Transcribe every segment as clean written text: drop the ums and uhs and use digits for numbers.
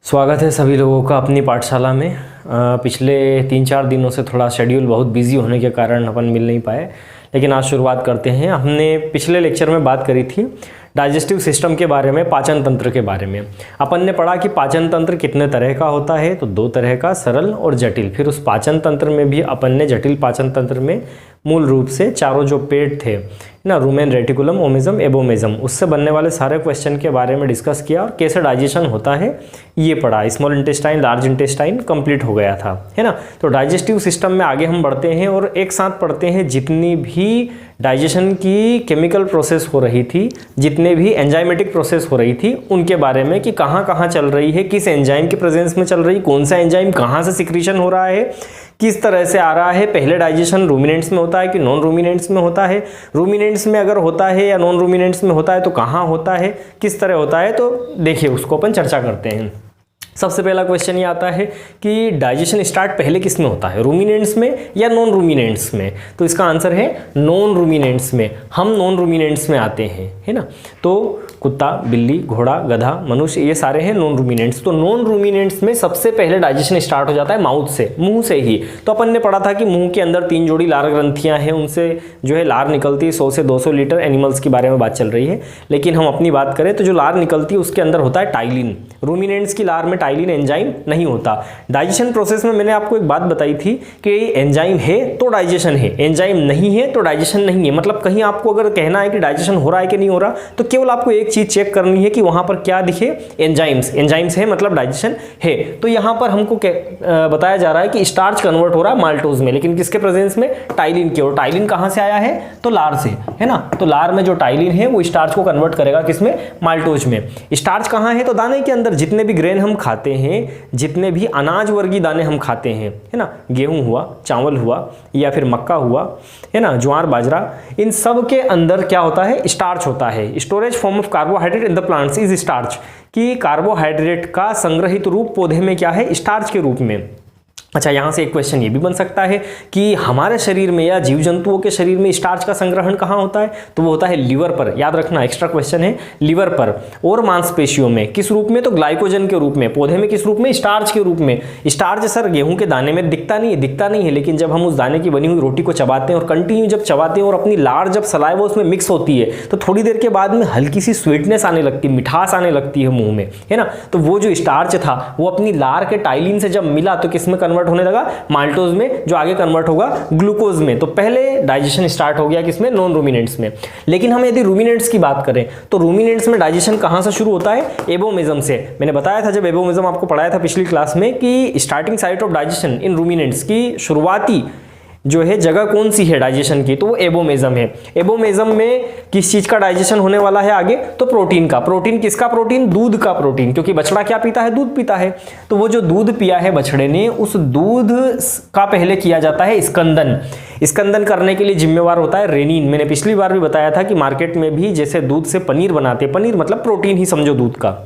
स्वागत है सभी लोगों का अपनी पाठशाला में। पिछले 3-4 दिनों से थोड़ा शेड्यूल बहुत बिजी होने के कारण अपन मिल नहीं पाए, लेकिन आज शुरुआत करते हैं। हमने पिछले लेक्चर में बात करी थी डाइजेस्टिव सिस्टम के बारे में, पाचन तंत्र के बारे में। अपन ने पढ़ा कि पाचन तंत्र कितने तरह का होता है, तो 2 तरह का, सरल और जटिल। फिर उस पाचन तंत्र में भी अपन ने जटिल पाचन तंत्र में मूल रूप से चारों जो पेट थे ना, रूमेन, रेटिकुलम, ओमेजम, एबोमेजम, उससे बनने वाले सारे क्वेश्चन के बारे में डिस्कस किया और कैसे डाइजेशन होता है ये पढ़ा। Small intestine, large intestine complete हो गया था, है ना। तो डाइजेस्टिव सिस्टम में आगे हम बढ़ते हैं और एक साथ पढ़ते हैं जितनी भी डाइजेशन की केमिकल प्रोसेस हो रही थी, जितने भी एंजाइमेटिक प्रोसेस हो रही थी, उनके बारे में कि कहाँ कहाँ चल रही है, किस एंजाइम की प्रेजेंस में चल रही, कौन सा एंजाइम कहाँ से सिक्रीशन हो रहा है, किस तरह से आ रहा है। पहले डाइजेशन रूमिनेंट्स में होता है कि नॉन रूमिनेंट्स में होता है, रूमिनेंट्स में अगर होता है या नॉन रूमिनेंट्स में होता है तो कहाँ होता है, किस तरह होता है, तो देखिए उसको अपन चर्चा करते हैं। सबसे पहला क्वेश्चन ये आता है कि डाइजेशन स्टार्ट पहले किस में होता है, रूमिनेंट्स में या नॉन रूमिनेंट्स में? तो इसका आंसर है नॉन रूमिनेंट्स में। हम नॉन रूमिनेंट्स में आते हैं, है ना। तो कुत्ता, बिल्ली, घोड़ा, गधा, मनुष्य, ये सारे हैं नॉन रूमिनेंट्स। तो नॉन रूमिनेंट्स में सबसे पहले डाइजेशन स्टार्ट हो जाता है माउथ से, मुंह से ही। तो अपन ने पढ़ा था कि मुंह के अंदर 3 जोड़ी लार ग्रंथियां हैं, उनसे जो है लार निकलती है 100 से 200 लीटर। एनिमल्स के बारे में बात चल रही है, लेकिन हम अपनी बात करें तो जो लार निकलती है उसके अंदर होता है टाइलिन। रूमिनेंट्स की लार में टाइलिन एंजाइम नहीं होता। डाइजेशन प्रोसेस में मैंने आपको एक बात बताई थी कि एंजाइम है तो डाइजेशन है, एंजाइम नहीं है तो डाइजेशन नहीं है। मतलब कहीं आपको अगर कहना है कि डाइजेशन हो रहा है कि नहीं हो रहा, तो केवल आपको एक चीज चेक करनी है कि वहां पर क्या दिखे, एंजाइम्स। एंजाइम्स है मतलब डाइजेशन है। तो यहां पर हमको बताया जा रहा है कि स्टार्च कन्वर्ट हो रहा है माल्टोज में, लेकिन किसके प्रेजेंस में? टाइलिन के। और टाइलिन कहां से आया है? तो लार से, है ना। तो लार में जो टाइलिन है वो स्टार्च को कन्वर्ट करेगा किसमें? माल्टोज में। स्टार्च कहां है? तो दाने के अंदर। जितने भी ग्रेन हम खाते हैं, जितने भी अनाज वर्गीय दाने हम खाते हैं, है ना, गेहूं हुआ, चावल हुआ या फिर मक्का हुआ, है ना, ज्वार, बाजरा, इन सब के अंदर क्या होता है? स्टार्च होता है। Storage form of carbohydrate in the plants is starch. कि कार्बोहाइड्रेट का संग्रहित रूप पौधे में क्या है? स्टार्च के रूप में। अच्छा, यहाँ से एक क्वेश्चन ये भी बन सकता है कि हमारे शरीर में या जीव जंतुओं के शरीर में स्टार्च का संग्रहण कहाँ होता है? तो वो होता है लीवर पर। याद रखना, एक्स्ट्रा क्वेश्चन है। लीवर पर और मांसपेशियों में। किस रूप में? तो ग्लाइकोजन के रूप में। पौधे में किस रूप में? स्टार्च के रूप में। स्टार्च सर गेहूं के दाने में दिखता नहीं है, लेकिन जब हम उस दाने की बनी हुई रोटी को चबाते हैं और कंटिन्यू जब चबाते हैं और अपनी लार जब सलाइवा उसमें मिक्स होती है, तो थोड़ी देर के बाद में हल्की सी स्वीटनेस आने लगती है, मिठास आने लगती है मुंह में, है ना। तो वो जो स्टार्च था वो अपनी लार के टाइलिन से जब मिला तो किस में कन्वर्ट होने लगा? माल्टोज में, जो आगे कन्वर्ट होगा ग्लूकोज में। तो पहले डाइजेशन स्टार्ट हो गया किसमें? नॉन रूमिनेंट्स में। लेकिन हम यदि रूमिनेंट्स की बात करें तो रूमिनेंट्स में डाइजेशन कहां से शुरू होता है? एबोमेजम से। मैंने बताया था जब एबोमेजम आपको पढ़ाया था पिछली क्लास में कि starting site of digestion in ruminants की शुरुआती जो है जगह कौन सी है डाइजेशन की? तो वो एबोमेजम है। एबोमेजम में किस चीज का डाइजेशन होने वाला है आगे? तो प्रोटीन का। प्रोटीन किसका? प्रोटीन दूध का प्रोटीन, क्योंकि बछड़ा क्या पीता है? दूध पीता है। तो वो जो दूध पिया है बछड़े ने, उस दूध का पहले किया जाता है स्कंदन। स्कंदन करने के लिए जिम्मेवार होता है रेनिन। मैंने पिछली बार भी बताया था कि मार्केट में भी जैसे दूध से पनीर बनाते, पनीर मतलब प्रोटीन ही समझो दूध का।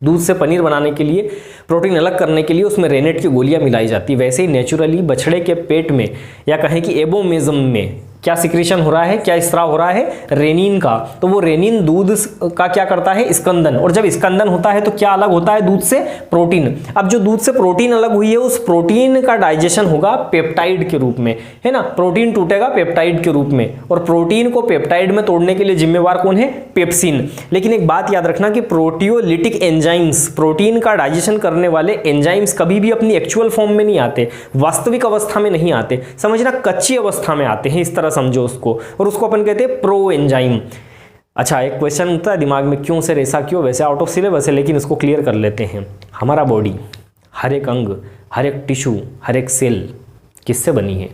दूध से पनीर बनाने के लिए, प्रोटीन अलग करने के लिए उसमें रेनेट की गोलियां मिलाई जाती है। वैसे ही नेचुरली बछड़े के पेट में या कहें कि एबोमेजम में क्या सिक्रीशन हो रहा है, क्या स्राव हो रहा है? रेनिन का। तो वो रेनिन दूध का क्या करता है? स्कंदन। और जब स्कंदन होता है तो क्या अलग होता है दूध से? प्रोटीन। अब जो दूध से प्रोटीन अलग हुई है, उस प्रोटीन का डाइजेशन होगा पेप्टाइड के रूप में, है ना। प्रोटीन टूटेगा पेप्टाइड के रूप में, और प्रोटीन को पेप्टाइड में तोड़ने के लिए जिम्मेवार कौन है? पेप्सिन। लेकिन एक बात याद रखना कि प्रोटियोलिटिक एंजाइम्स, प्रोटीन का डाइजेशन करने वाले एंजाइम्स कभी भी अपनी एक्चुअल फॉर्म में नहीं आते, वास्तविक अवस्था में नहीं आते, समझना, कच्ची अवस्था में आते हैं। इस तरह समझो उसको, और उसको अपन कहते हैं प्रो एंजाइम। अच्छा, एक क्वेश्चन होता है दिमाग में, क्यों सर ऐसा क्यों? वैसे आउट ऑफ सिलेबस है, लेकिन इसको क्लियर कर लेते हैं। हमारा बॉडी, हर एक अंग, हर एक टिश्यू, हर एक सेल किससे बनी है?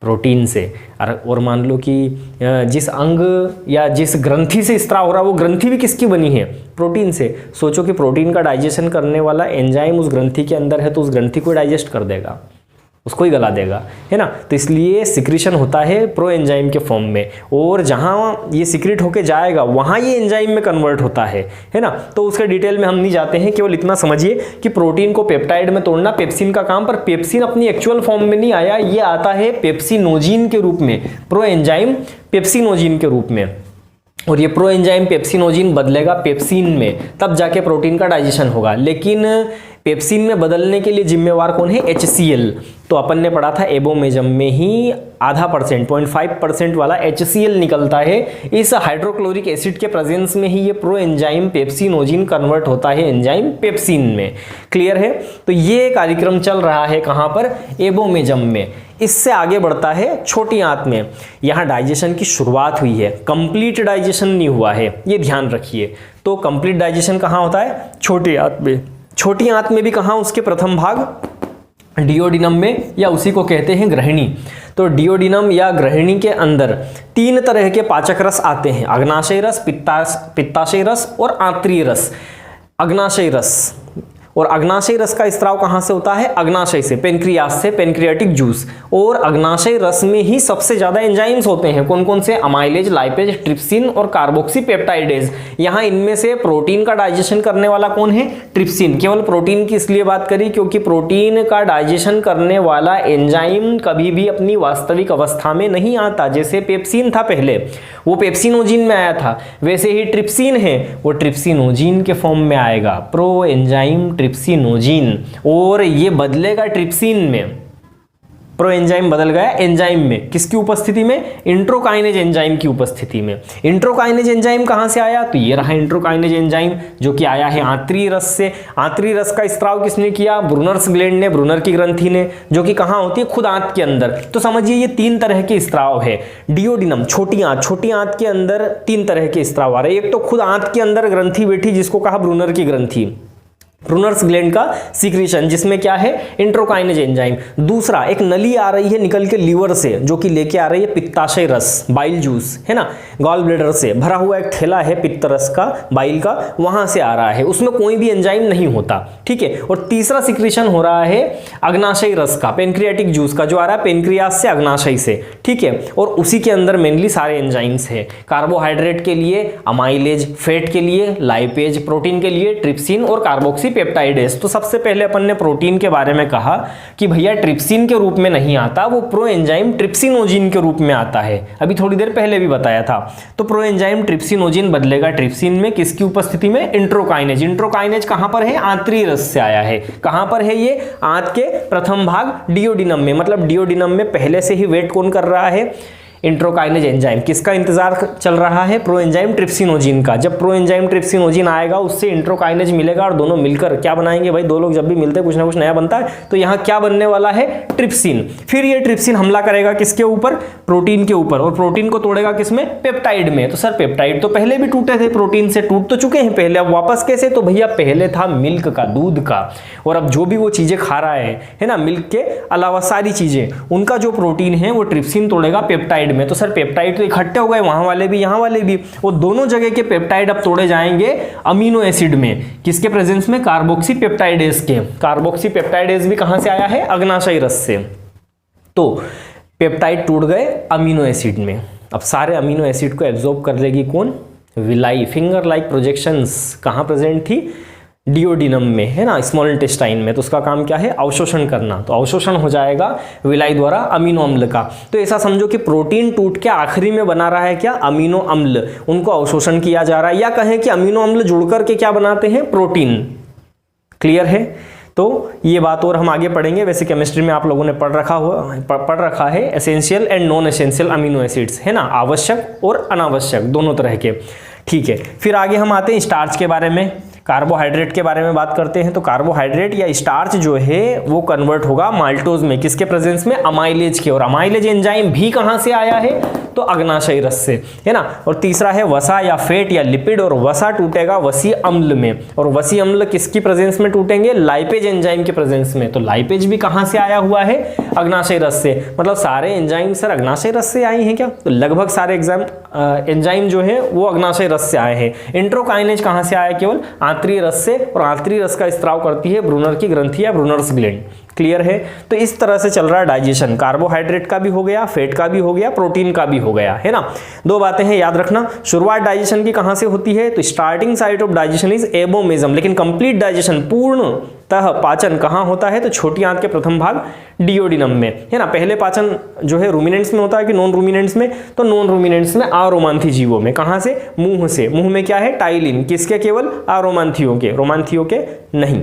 प्रोटीन से। और मान लो कि जिस अंग या जिस ग्रंथि से स्त्राव हो रहा है, वो ग्रंथि भी किसकी बनी है? प्रोटीन से। सोचो कि प्रोटीन का डाइजेशन करने वाला एंजाइम उस ग्रंथि के अंदर है, तो उस ग्रंथि को डाइजेस्ट कर देगा, उसको ही गला देगा, है ना। तो इसलिए सिक्रीशन होता है प्रो एंजाइम के फॉर्म में, और जहां ये सिक्रीट होके जाएगा वहां ये एंजाइम में कन्वर्ट होता है ना। तो उसके डिटेल में हम नहीं जाते हैं, केवल इतना समझिए कि प्रोटीन को पेप्टाइड में तोड़ना पेप्सिन का काम। पर पेप्सिन अपनी एक्चुअल फॉर्म में नहीं आया, ये आता है पेप्सिनोजिन के रूप में, प्रो एंजाइम पेप्सिनोजिन के रूप में। और ये प्रो एंजाइम पेप्सिनोजिन बदलेगा पेप्सिन में, तब जाके प्रोटीन का डाइजेशन होगा। लेकिन पेप्सिन में बदलने के लिए जिम्मेवार कौन है? HCl। तो अपन ने पढ़ा था एबोमेजम में ही 0.5% 0.5% वाला HCl निकलता है। इस हाइड्रोक्लोरिक एसिड के प्रेजेंस में ही ये प्रो एंजाइम पेप्सिनोजिन कन्वर्ट होता है एंजाइम पेप्सिन में। क्लियर है? तो ये कार्यक्रम चल रहा है कहाँ पर? एबोमेजम में। इससे आगे बढ़ता है छोटी आंत में। यहाँ डाइजेशन की शुरुआत हुई है, कंप्लीट डाइजेशन नहीं हुआ है, ये ध्यान रखिए। तो कंप्लीट डाइजेशन कहाँ होता है? छोटी आंत में। छोटी आंत में भी कहाँ? उसके प्रथम भाग डिओडिनम में, या उसी को कहते हैं ग्रहिणी। तो डिओडिनम या ग्रहिणी के अंदर 3 तरह के पाचक रस आते हैं, अग्नाशय रस, पित्ताशय रस और आंत्रीय रस। अग्नाशय रस, और अग्नाशय रस का स्त्राव कहाँ से होता है? अग्नाशय से, पेनक्रियास से, पेनक्रियाटिक जूस। और अग्नाशय रस में ही सबसे ज्यादा एंजाइम्स होते हैं। कौन कौन से? अमाइलेज, लाइपेज, ट्रिप्सिन और कार्बोक्सी पेप्टाइडेज। यहाँ इनमें से प्रोटीन का डाइजेशन करने वाला कौन है? ट्रिप्सिन। केवल प्रोटीन की इसलिए बात करी क्योंकि प्रोटीन का डाइजेशन करने वाला एंजाइम कभी भी अपनी वास्तविक अवस्था में नहीं आता। जैसे पेप्सिन था पहले, वो पेप्सिनोजिन में आया था, वैसे ही ट्रिप्सिन है, वो ट्रिप्सिनोजिन के फॉर्म में आएगा, प्रो एंजाइम ट्रिप्सिनोजिन। और ये बदलेगा ट्रिप्सिन में। प्रो एंजाइम बदल गया एंजाइम में, किसकी उपस्थिति में? इंट्रोकाइनेज एंजाइम की उपस्थिति में। इंट्रोकाइनेज एंजाइम कहां से आया? तो ये रहा इंट्रोकाइनेज एंजाइम, जो कि आया है आंतरीय रस से। आंतरीय रस का स्त्राव किसने किया? ब्रूनर्स ग्लैंड ने, ब्रूनर की ग्रंथि ने, जो कि कहां होती है? खुद आंत के अंदर। तो समझिए ये 3 तरह के स्त्राव है। डिओडिनम, छोटी आंत के अंदर 3 तरह के स्त्राव आ रहे हैं। एक तो खुद आंत के अंदर ग्रंथि बैठी, जिसको कहा ब्रूनर की ग्रंथि, ब्रूनर्स ग्लैंड का सीक्रेशन, जिसमें क्या है? इंट्रोकाइनेज एंजाइम। दूसरा, एक नली आ रही है निकल के लीवर से, जो कि लेके आ रही है पित्ताशय रस, बाइल जूस, है ना। गॉल ब्लैडर से भरा हुआ एक थैला है पित्त रस का, बाइल का, वहां से आ रहा है। उसमें कोई भी एंजाइम नहीं होता, ठीक है। और तीसरा सीक्रेशन हो रहा है अग्नाशय रस का, पेनक्रियाटिक जूस का, जो आ रहा है पेनक्रियास से, अग्नाशय से, ठीक है। और उसी के अंदर मेनली सारे एंजाइम्स है। कार्बोहाइड्रेट के लिए अमाइलेज, फैट के लिए लाइपेज, प्रोटीन के लिए ट्रिप्सिन और कार्बोक्सी पेप्टाइडेज। तो सबसे पहले अपन ने प्रोटीन के बारे में कहा कि भैया ट्रिप्सिन के रूप में नहीं आता, वो प्रो एंजाइम ट्रिप्सिनोजिन के रूप में आता है। अभी थोड़ी देर पहले भी बताया था। तो प्रो एंजाइम ट्रिप्सिनोजिन बदलेगा ट्रिप्सिन में, किसकी उपस्थिति में? इंट्रोकाइनेज। इंट्रोकाइनेज कहां पर है? आंतरीय रस से आया है। कहां पर है ये? आंत के प्रथम भाग डिओडिनम में। मतलब डिओडिनम में पहले से ही वेट कौन कर रहा है? इंट्रोकाइनेज एंजाइम। किसका इंतजार चल रहा है? प्रो एंजाइम ट्रिप्सिनोजिन का। जब प्रो एंजाइम ट्रिप्सिनोजिन आएगा, उससे इंट्रोकाइनेज मिलेगा, और दोनों मिलकर क्या बनाएंगे भाई? 2 लोग जब भी मिलते हैं कुछ ना कुछ नया बनता है। तो यहाँ क्या बनने वाला है? ट्रिप्सिन। फिर ये ट्रिप्सिन हमला करेगा किसके ऊपर? प्रोटीन के ऊपर। और प्रोटीन को तोड़ेगा किसमें? पेप्टाइड में। तो सर पेप्टाइड तो पहले भी टूटे थे, प्रोटीन से टूट तो चुके हैं पहले, अब वापस कैसे? तो भैया पहले था मिल्क का, दूध का, और अब जो भी वो चीजें खा रहा है ना, मिल्क के अलावा सारी चीजें, उनका जो प्रोटीन है वो ट्रिप्सिन तोड़ेगा पेप्टाइड में। तो सर पेप्टाइड तो इकट्ठे हो गए, वहां वाले भी यहां वाले भी, वो दोनों जगह के पेप्टाइड अब तोड़े जाएंगे अमीनो एसिड में। किसके प्रेजेंस में? कार्बोक्सी पेप्टाइडेज के। कार्बोक्सी पेप्टाइडेज भी कहां से आया है? अग्नाशय रस से। तो पेप्टाइड टूट गए अमीनो एसिड में। अब सारे अमीनो एसिड को एब्जॉर्ब कर लेगी कौन? विलाई। फिंगर लाइक प्रोजेक्शंस कहां प्रेजेंट थी? डिओडिनम में, है ना, स्मॉल इंटेस्टाइन में। तो उसका काम क्या है? अवशोषण करना। तो अवशोषण हो जाएगा विलाई द्वारा अमीनो अम्ल का। तो ऐसा समझो कि प्रोटीन टूट के आखिरी में बना रहा है क्या? अमीनो अम्ल। उनको अवशोषण किया जा रहा है, या कहें कि अमीनो अम्ल जुड़ करके क्या बनाते हैं? प्रोटीन। क्लियर है? तो ये बात और हम आगे पढ़ेंगे। वैसे केमिस्ट्री में आप लोगों ने पढ़ रखा है essential and non essential amino acids, है ना, आवश्यक और अनावश्यक दोनों तरह के। ठीक है, फिर आगे हम आते हैं स्टार्च के बारे में, कार्बोहाइड्रेट के बारे में बात करते हैं। तो कार्बोहाइड्रेट या स्टार्च जो है वो कन्वर्ट होगा माल्टोज में। किसके प्रेजेंस में? अमाइलेज के। और अमाइलेज एंजाइम भी कहां से आया है? तो अग्नाशय रस से, है ना। और तीसरा है वसा या फैट या लिपिड, और वसा टूटेगा वसी अम्ल में। और वसी अम्ल किसकी प्रेजेंस में टूटेंगे? लाइपेज एंजाइम के प्रेजेंस में। तो लाइपेज भी कहां से आया हुआ है? अग्नाशय रस से। मतलब सारे एंजाइम सर अग्नाशय रस से आए हैं क्या? तो लगभग सारे एंजाइम जो है वो अग्नाशय रस से आए हैं। इंट्रोकाइनेज कहां से आया? केवल आंतरीय रस से। और आंतरीय रस का स्त्राव करती है ब्रूनर की ग्रंथि या ब्रूनर्स ग्लैंड। क्लियर है। तो इस तरह से चल रहा है डाइजेशन, कार्बोहाइड्रेट का भी हो गया, फैट का भी हो गया, प्रोटीन का भी हो गया, है ना। दो बातें हैं याद रखना। शुरुआत डाइजेशन की कहां से होती है, तो starting site of digestion is abomasum, लेकिन कंप्लीट डाइजेशन पूर्णतः पाचन कहां होता है, तो छोटी आंत के प्रथम भाग डिओडिनम में, है ना। पहले पाचन जो है रूमिनेंट्स में होता है कि नॉन रूमिनेंट्स में, तो नॉन रूमिनेंट्स में आरोमांथी जीवों में। कहां से, मुंह से। मुंह में क्या है, टाइलिन, किसके, केवल आरोमांथियों के, रोमांथियों के नहीं।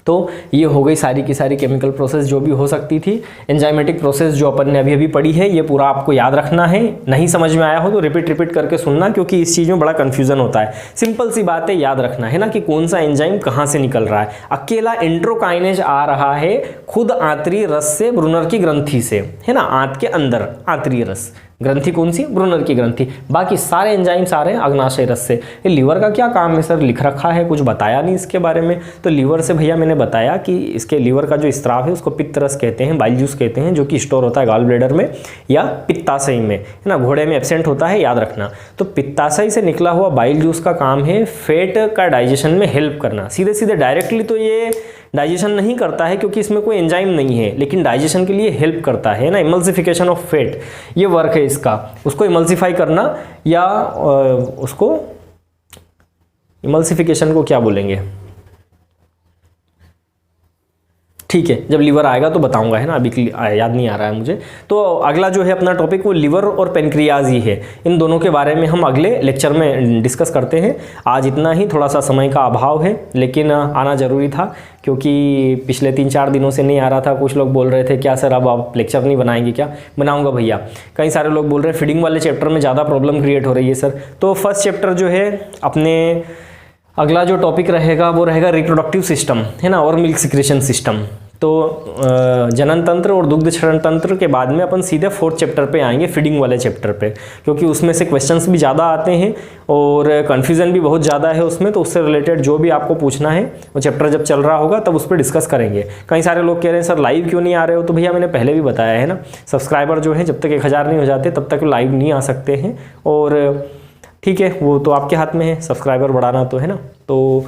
तो ये हो गई सारी की सारी केमिकल प्रोसेस जो भी हो सकती थी। एंजाइमेटिक प्रोसेस जो अपन ने अभी अभी पढ़ी है, ये पूरा आपको याद रखना है। नहीं समझ में आया हो तो रिपीट करके सुनना, क्योंकि इस चीज़ में बड़ा कन्फ्यूजन होता है। सिंपल सी बात है, याद रखना है ना कि कौन सा एंजाइम कहाँ से निकल रहा है। अकेला एंट्रोकाइनेज आ रहा है खुद आंतरीय रस से, ब्रूनर की ग्रंथि से, है ना। आंत के अंदर आंतरीय रस, ग्रंथि कौन सी, ब्रूनर की ग्रंथि। बाकी सारे एंजाइम्स आ रहे हैं अग्नाशय रस से। ये लीवर का क्या काम है सर, लिख रखा है, कुछ बताया नहीं इसके बारे में। तो लीवर से भैया मैंने बताया कि इसके लीवर का जो स्त्राव है उसको पित्त रस कहते हैं, बाइल जूस कहते हैं, जो कि स्टोर होता है गॉल ब्लैडर में या पित्ताशय में, है ना। घोड़े में एब्सेंट होता है, याद रखना। तो पित्ताशय से निकला हुआ बाइल जूस का काम है फैट का डाइजेशन में हेल्प करना। सीधे सीधे डायरेक्टली तो ये डाइजेशन नहीं करता है क्योंकि इसमें कोई एंजाइम नहीं है, लेकिन डाइजेशन के लिए हेल्प करता है ना। इमल्सिफिकेशन ऑफ फैट, ये वर्क है इसका। उसको इमल्सिफाई करना, या उसको इमल्सिफिकेशन को क्या बोलेंगे, ठीक है, जब लीवर आएगा तो बताऊंगा, है ना। अभी याद नहीं आ रहा है मुझे। तो अगला जो है अपना टॉपिक वो लीवर और पेनक्रियाज ही है। इन दोनों के बारे में हम अगले लेक्चर में डिस्कस करते हैं। आज इतना ही, थोड़ा सा समय का अभाव है, लेकिन आना ज़रूरी था क्योंकि पिछले 3-4 दिनों से नहीं आ रहा था। कुछ लोग बोल रहे थे क्या सर अब आप लेक्चर नहीं बनाएंगे क्या, बनाऊंगा भैया। कई सारे लोग बोल रहे हैं फीडिंग वाले चैप्टर में ज़्यादा प्रॉब्लम क्रिएट हो रही है सर। तो फर्स्ट चैप्टर जो है अपने, अगला जो टॉपिक रहेगा वो रहेगा रिप्रोडक्टिव सिस्टम, है ना, और मिल्क सिक्रेशन सिस्टम। तो जनन तंत्र और दुग्ध क्षरण तंत्र के बाद में अपन सीधे 4th चैप्टर पे आएंगे, फीडिंग वाले चैप्टर पे, क्योंकि उसमें से क्वेश्चंस भी ज़्यादा आते हैं और कन्फ्यूज़न भी बहुत ज़्यादा है उसमें। तो उससे रिलेटेड जो भी आपको पूछना है वो चैप्टर जब चल रहा होगा तब उस पर डिस्कस करेंगे। कई सारे लोग कह रहे हैं सर लाइव क्यों नहीं आ रहे हो, तो भैया मैंने पहले भी बताया है ना, सब्सक्राइबर जो है जब तक 1000 नहीं हो जाते तब तक लाइव नहीं आ सकते हैं। और ठीक है, वो तो आपके हाथ में है सब्सक्राइबर बढ़ाना, तो है ना। तो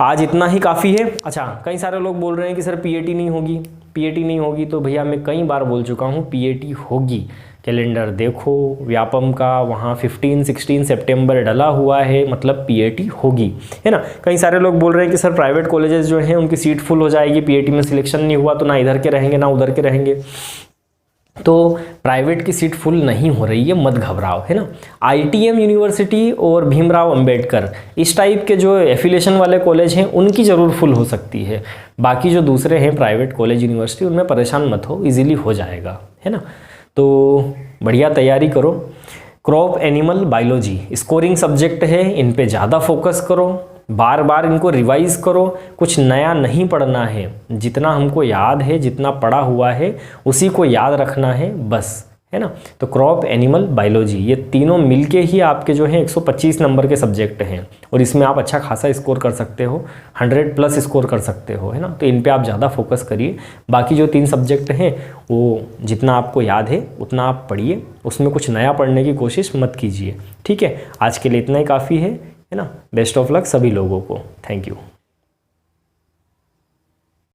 आज इतना ही काफ़ी है। अच्छा, कई सारे लोग बोल रहे हैं कि सर पीएटी नहीं होगी, पीएटी नहीं होगी। तो भैया मैं कई बार बोल चुका हूँ पीएटी होगी। कैलेंडर देखो व्यापम का, वहाँ 15-16 सितंबर डला हुआ है, मतलब पीएटी होगी, है ना। कई सारे लोग बोल रहे हैं कि सर प्राइवेट कॉलेजेस जो हैं उनकी सीट फुल हो जाएगी, पीएटी में सिलेक्शन नहीं हुआ तो ना इधर के रहेंगे ना उधर के रहेंगे। तो प्राइवेट की सीट फुल नहीं हो रही है, मत घबराओ, है ना। आईटीएम यूनिवर्सिटी और भीमराव अंबेडकर, इस टाइप के जो एफिलिएशन वाले कॉलेज हैं उनकी ज़रूर फुल हो सकती है। बाकी जो दूसरे हैं प्राइवेट कॉलेज यूनिवर्सिटी, उनमें परेशान मत हो, इजीली हो जाएगा, है ना। तो बढ़िया तैयारी करो। Crop animal biology scoring subject है, इन पे ज़्यादा फोकस करो, बार बार इनको रिवाइज करो। कुछ नया नहीं पढ़ना है, जितना हमको याद है, जितना पढ़ा हुआ है उसी को याद रखना है बस, है ना। तो क्रॉप एनिमल बायोलॉजी ये तीनों मिलके ही आपके जो हैं 125 नंबर के सब्जेक्ट हैं, और इसमें आप अच्छा खासा स्कोर कर सकते हो, 100+ स्कोर कर सकते हो, है ना। तो इन पे आप ज़्यादा फोकस करिए। बाकी जो 3 सब्जेक्ट हैं वो जितना आपको याद है उतना आप पढ़िए, उसमें कुछ नया पढ़ने की कोशिश मत कीजिए, ठीक है। आज के लिए इतना ही काफ़ी है ना। बेस्ट ऑफ लक सभी लोगों को, थैंक यू।